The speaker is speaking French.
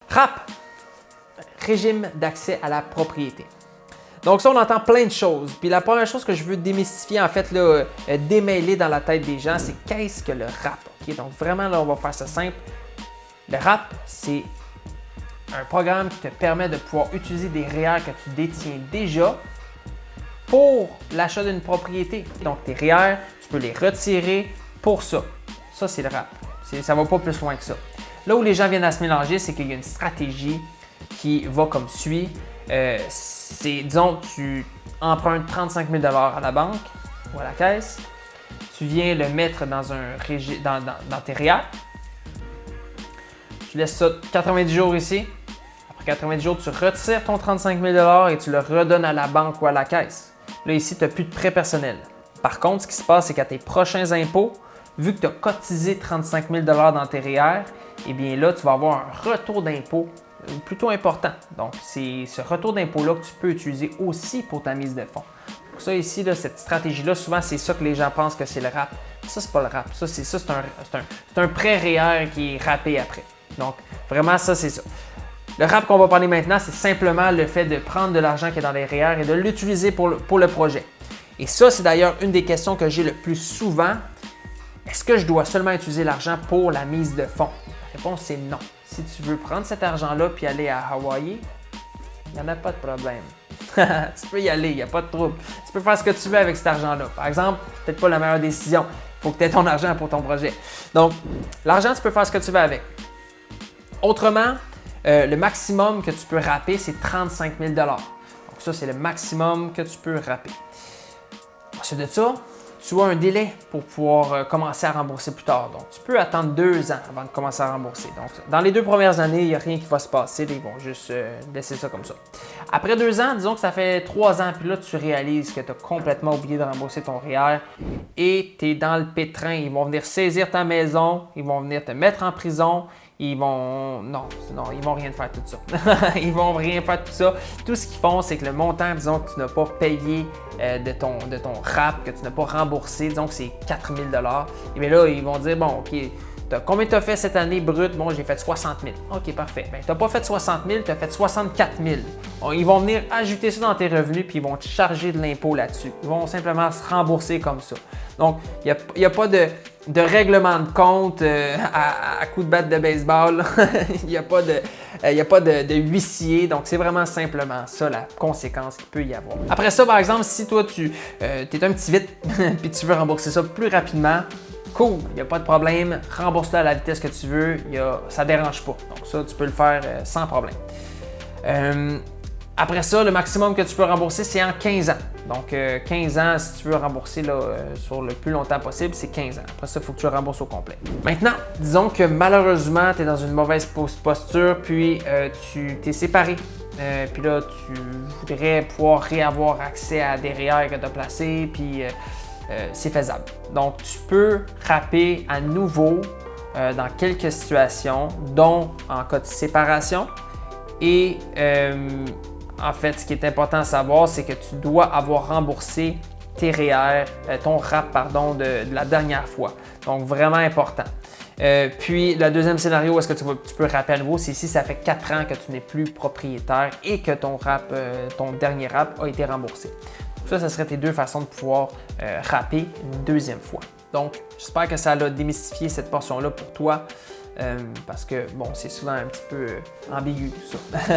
RAP, régime d'accès à la propriété. Donc ça, on entend plein de choses. Puis la première chose que je veux démystifier, en fait, là, démêler dans la tête des gens, c'est qu'est-ce que le RAP? Okay? Donc vraiment, là, on va faire ça simple. Le RAP, c'est un programme qui te permet de pouvoir utiliser des REER que tu détiens déjà pour l'achat d'une propriété. Donc tes REER, tu peux les retirer pour ça. Ça, c'est le RAP. Ça ne va pas plus loin que ça. Là où les gens viennent à se mélanger, c'est qu'il y a une stratégie qui va comme suit. Disons, tu empruntes 35 000 $ à la banque ou à la caisse. Tu viens le mettre dans tes REER. Tu laisses ça 90 jours ici. Après 90 jours, tu retires ton 35 000 $ et tu le redonnes à la banque ou à la caisse. Là, ici, tu n'as plus de prêt personnel. Par contre, ce qui se passe, c'est qu'à tes prochains impôts, vu que tu as cotisé 35 000 $ dans tes REER, eh bien là, tu vas avoir un retour d'impôt plutôt important. Donc, c'est ce retour d'impôt-là que tu peux utiliser aussi pour ta mise de fonds. Pour ça, ici, là, cette stratégie-là, souvent, c'est ça que les gens pensent que c'est le RAP. Ça, c'est pas le RAP. Ça, c'est un prêt REER qui est rappé après. Donc, vraiment, ça, c'est ça. Le RAP qu'on va parler maintenant, c'est simplement le fait de prendre de l'argent qui est dans les REER et de l'utiliser pour le projet. Et ça, c'est d'ailleurs une des questions que j'ai le plus souvent. Est-ce que je dois seulement utiliser l'argent pour la mise de fonds? La réponse, c'est non. Si tu veux prendre cet argent-là puis aller à Hawaï, il n'y en a pas de problème. Tu peux y aller, il n'y a pas de trouble. Tu peux faire ce que tu veux avec cet argent-là. Par exemple, peut-être pas la meilleure décision. Il faut que tu aies ton argent pour ton projet. Donc, l'argent, tu peux faire ce que tu veux avec. Autrement, le maximum que tu peux rapper, c'est 35 000 $. Donc ça, c'est le maximum que tu peux rapper. Ensuite de ça, tu as un délai pour pouvoir commencer à rembourser plus tard. Donc, tu peux attendre 2 ans avant de commencer à rembourser. Donc, dans les 2 premières années, il n'y a rien qui va se passer. Ils vont juste laisser ça comme ça. Après 2 ans, disons que ça fait 3 ans, puis là, tu réalises que tu as complètement oublié de rembourser ton REER et tu es dans le pétrin. Ils vont venir saisir ta maison, ils vont venir te mettre en prison. Ils vont rien faire tout ça. Ils vont rien faire tout ça. Tout ce qu'ils font, c'est que le montant, disons que tu n'as pas payé de ton RAP, que tu n'as pas remboursé, disons que c'est 4 000 $. Et bien là, ils vont dire, bon, OK, combien tu as fait cette année brute? Bon, j'ai fait 60 000. OK, parfait. Bien, tu n'as pas fait 60 000, tu as fait 64 000. Bon, ils vont venir ajouter ça dans tes revenus puis ils vont te charger de l'impôt là-dessus. Ils vont simplement se rembourser comme ça. Donc, il n'y a pas de règlement de compte à coup de batte de baseball. Il n'y a pas de huissier. Donc, c'est vraiment simplement ça la conséquence qu'il peut y avoir. Après ça, par exemple, si toi, tu es un petit vite et tu veux rembourser ça plus rapidement, cool, il n'y a pas de problème. Rembourse-le à la vitesse que tu veux. Ça ne dérange pas. Donc, ça, tu peux le faire sans problème. Après ça, le maximum que tu peux rembourser, c'est en 15 ans. Donc, 15 ans, si tu veux rembourser là, sur le plus longtemps possible, c'est 15 ans. Après ça, il faut que tu le rembourses au complet. Maintenant, disons que malheureusement, tu es dans une mauvaise posture, puis tu t'es séparé. Puis là, tu voudrais pouvoir réavoir accès à des REER que tu as placés, puis c'est faisable. Donc, tu peux rapper à nouveau dans quelques situations, dont en cas de séparation. Et en fait, ce qui est important à savoir, c'est que tu dois avoir remboursé tes REER, ton RAP, pardon, de la dernière fois. Donc, vraiment important. Puis, le deuxième scénario, est-ce que tu peux rapper à nouveau? C'est si ça fait 4 ans que tu n'es plus propriétaire et que ton dernier RAP a été remboursé. Donc ça serait tes 2 façons de pouvoir rapper une deuxième fois. Donc, j'espère que ça a démystifié cette portion-là pour toi parce que, bon, c'est souvent un petit peu ambigu tout ça.